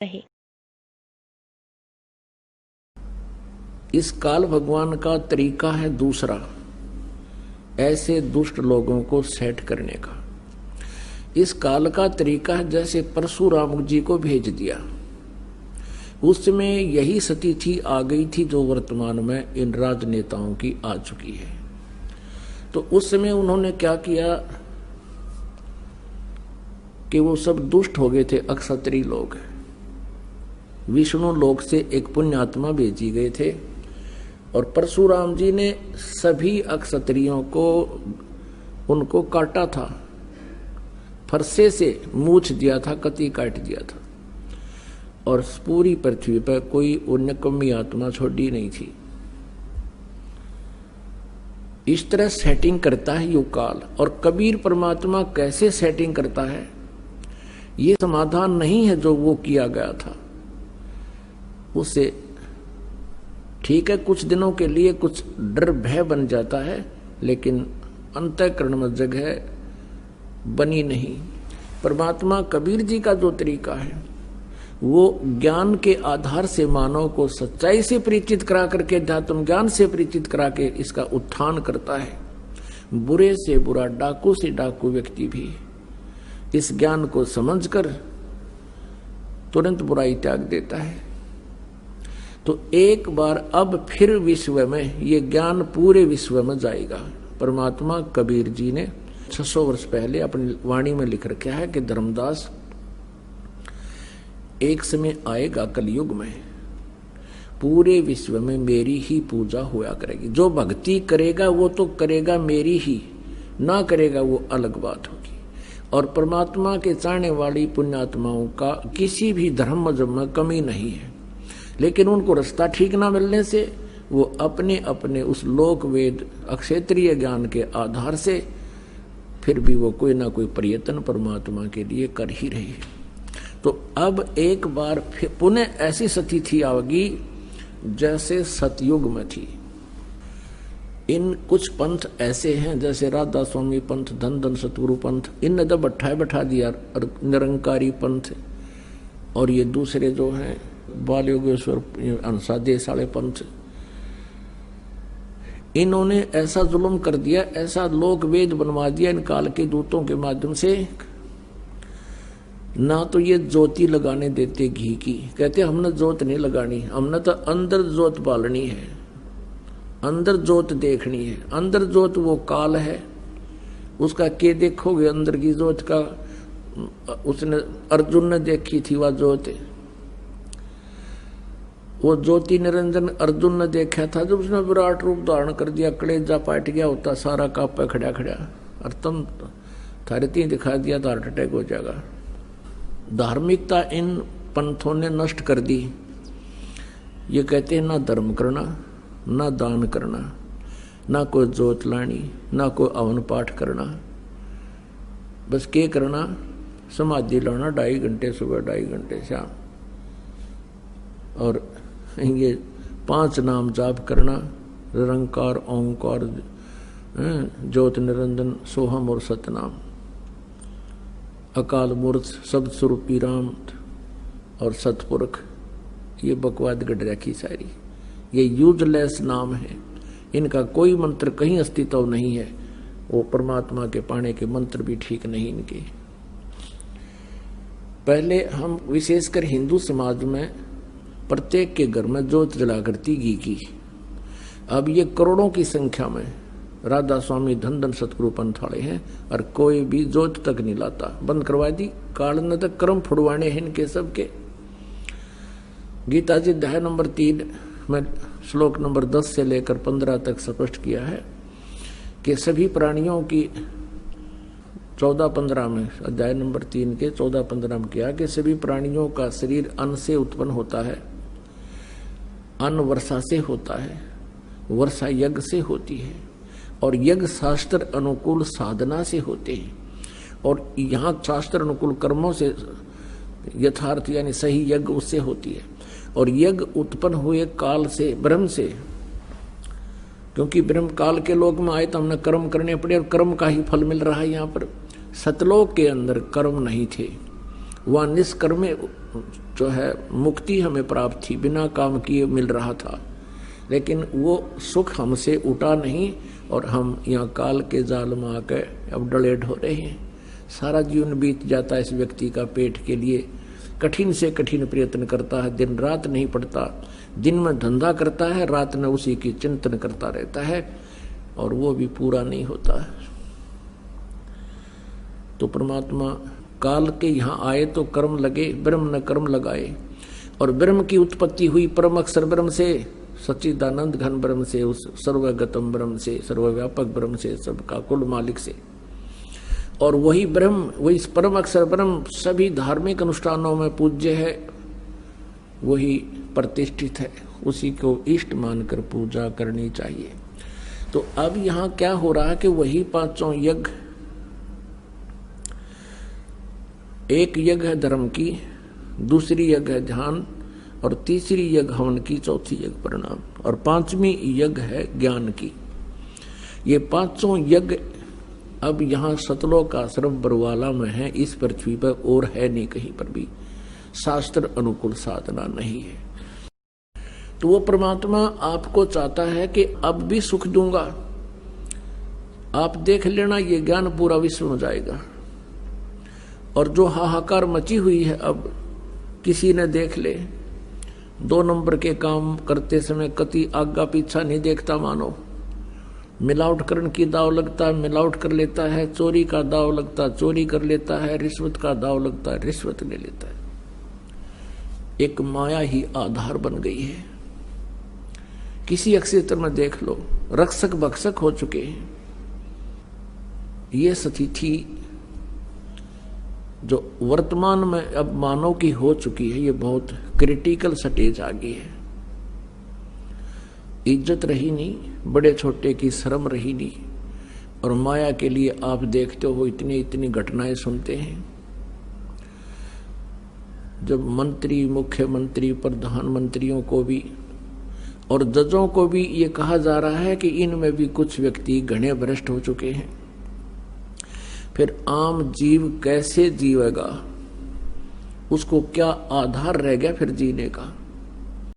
रहे। इस काल भगवान का तरीका है दूसरा, ऐसे दुष्ट लोगों को सेट करने का। इस काल का तरीका है जैसे परशुराम जी को भेज दिया, उस समय यही स्थिति आ गई थी जो वर्तमान में इन राजनेताओं की आ चुकी है। तो उस समय उन्होंने क्या किया कि वो सब दुष्ट हो गए थे। अक्षत्रिय लोग विष्णु लोक से एक पुण्यात्मा भेजी गए थे और परशुराम जी ने सभी अक्षत्रियों को उनको काटा था, फरसे से मूछ दिया था, कती काट दिया था और पूरी पृथ्वी पर कोई उन्नकमी आत्मा छोड़ी नहीं थी। इस तरह सेटिंग करता है युग काल। और कबीर परमात्मा कैसे सेटिंग करता है, ये समाधान नहीं है जो वो किया गया था उससे। ठीक है, कुछ दिनों के लिए कुछ डर भय बन जाता है, लेकिन अंतःकरण में जगह बनी नहीं। परमात्मा कबीर जी का जो तरीका है वो ज्ञान के आधार से मानव को सच्चाई से परिचित करा करके, अध्यात्म ज्ञान से परिचित करा के इसका उत्थान करता है। बुरे से बुरा, डाकू से डाकू व्यक्ति भी इस ज्ञान को समझकर तुरंत बुराई त्याग देता है। तो एक बार अब फिर विश्व में ये ज्ञान पूरे विश्व में जाएगा। परमात्मा कबीर जी ने 600 वर्ष पहले अपनी वाणी में लिख रखा है कि धर्मदास, एक समय आएगा कलयुग में पूरे विश्व में मेरी ही पूजा होया करेगी। जो भक्ति करेगा वो तो करेगा मेरी ही, ना करेगा वो अलग बात होगी। और परमात्मा के चाहने वाली पुण्यात्माओं का किसी भी धर्म मजहब में कमी नहीं है, लेकिन उनको रास्ता ठीक ना मिलने से वो अपने अपने उस लोक वेद अक्षेत्रीय ज्ञान के आधार से फिर भी वो कोई ना कोई प्रयत्न परमात्मा के लिए कर ही रही है। तो अब एक बार फिर पुनः ऐसी स्थिति आएगी जैसे सतयुग में थी। इन कुछ पंथ ऐसे हैं जैसे राधा स्वामी पंथ, धन धन सतगुरु पंथ, इन तो बैठा दिया निरंकारी पंथ, और ये दूसरे जो हैं बाल योगेश्वर अंसा देश वाले पंथ, इन्होंने ऐसा जुल्म कर दिया, ऐसा लोक वेद बनवा दिया इन काल के दूतों के माध्यम से। ना तो ये ज्योति लगाने देते घी की, कहते हमने ज्योत नहीं लगानी, हमने तो अंदर ज्योत बालनी है, अंदर ज्योत देखनी है। अंदर ज्योत वो काल है, उसका के देखोगे अंदर की ज्योत का। उसने अर्जुन ने देखी थी वह ज्योत, वो ज्योति निरंजन अर्जुन ने देखा था जब उसने विराट रूप धारण कर दिया, कलेजा पाट गया होता सारा कापा खड़ा खड़ा, और तुम थारती दिखा दिया तो हार्ट अटैक हो जाएगा। धार्मिकता इन पंथों ने नष्ट कर दी। ये कहते हैं ना धर्म करना, ना दान करना, ना कोई जोत लानी, ना कोई अवन पाठ करना, बस के करना समाधि लाना 2.5 घंटे सुबह 2.5 घंटे शाम, और ये 5 नाम जाप करना, निरंकार ओंकार ज्योत निरंजन सोहम और सतनाम, अकाल मूर्त शब्द स्वरूपी राम और सतपुरख। ये बकवाद गढ़ रखी सारी, ये यूजलेस नाम है, इनका कोई मंत्र कहीं अस्तित्व नहीं है। वो परमात्मा के पाने के मंत्र भी ठीक नहीं इनके। पहले हम विशेषकर हिंदू समाज में प्रत्येक के घर में ज्योत जला करती घी की। अब ये करोड़ों की संख्या में राधा स्वामी धन धन सतगुरु पंथ वाले हैं और कोई भी ज्योत तक नहीं लाता, बंद करवा दी। काल ने तक कर्म फुड़वाने हैं इनके सबके। गीता जी अध्याय नंबर 3 में श्लोक नंबर 10 से लेकर 15 तक स्पष्ट किया है कि सभी प्राणियों की 14-15 में, अध्याय नंबर 3 के 14-15 में किया कि सभी प्राणियों का शरीर अन्न से उत्पन्न होता है, अन्न वर्षा से होता है, वर्षा यज्ञ से होती है, और यज्ञ शास्त्र अनुकूल साधना से होते हैं, और यहाँ शास्त्र अनुकूल कर्मों से यथार्थ यानी सही यज्ञ उससे होती है। और यज्ञ उत्पन्न हुए काल से, ब्रह्म से, क्योंकि ब्रह्म काल के लोक में आए तो हमने कर्म करने पड़े और कर्म का ही फल मिल रहा है। यहाँ पर सतलोक के अंदर कर्म नहीं थे, वह निष्कर्म जो है मुक्ति हमें प्राप्त थी, बिना काम किए मिल रहा था, लेकिन वो सुख हमसे उठा नहीं और हम यहाँ काल के जाल में आकर अब डले ढो रहे हैं। सारा जीवन बीत जाता है इस व्यक्ति का पेट के लिए, कठिन से कठिन प्रयत्न करता है, दिन रात नहीं पड़ता, दिन में धंधा करता है, रात में उसी की चिंतन करता रहता है और वो भी पूरा नहीं होता है। तो परमात्मा काल के यहाँ आए तो कर्म लगे, ब्रह्म न कर्म लगाए, और ब्रह्म की उत्पत्ति हुई परम अक्षर ब्रह्म से, सच्चिदानंद घन ब्रह्म से, उस सर्वगतम ब्रह्म से, सर्वव्यापक ब्रह्म से, सबका कुल मालिक से। और वही ब्रह्म, वही परम अक्षर ब्रह्म सभी धार्मिक अनुष्ठानों में पूज्य है, वही प्रतिष्ठित है, उसी को इष्ट मानकर पूजा करनी चाहिए। तो अब यहाँ क्या हो रहा है कि वही पांचों यज्ञ, एक यज्ञ है धर्म की, दूसरी यज्ञ है ध्यान, और तीसरी यज्ञ हवन की, चौथी यज्ञ प्रणाम, और पांचवी यज्ञ है ज्ञान की। ये पांचों यज्ञ अब यहाँ सतलोक आश्रम बरवाला में है, इस पृथ्वी पर और है नहीं कहीं पर भी, शास्त्र अनुकूल साधना नहीं है। तो वो परमात्मा आपको चाहता है कि अब भी सुख दूंगा, आप देख लेना, ये ज्ञान पूरा विश्व में जाएगा। और जो हाहाकार मची हुई है, अब किसी ने देख ले, 2 नंबर के काम करते समय कति आगा पीछा नहीं देखता, मानो मिलावट करने की दाव लगता है मिलावट कर लेता है, चोरी का दाव लगता है चोरी कर लेता है, रिश्वत का दाव लगता है रिश्वत ले लेता है। एक माया ही आधार बन गई है। किसी क्षेत्र में देख लो, रक्षक भक्षक हो चुके हैं। ये स्थिति जो वर्तमान में अब मानव की हो चुकी है, ये बहुत क्रिटिकल स्टेज आ गई है। इज्जत रही नहीं, बड़े छोटे की शर्म रही नहीं, और माया के लिए आप देखते हो इतनी इतनी घटनाएं सुनते हैं। जब मंत्री, मुख्यमंत्री, प्रधानमंत्रियों को भी और जजों को भी ये कहा जा रहा है कि इनमें भी कुछ व्यक्ति घने भ्रष्ट हो चुके हैं, फिर आम जीव कैसे जीवेगा? उसको क्या आधार रह गया फिर जीने का?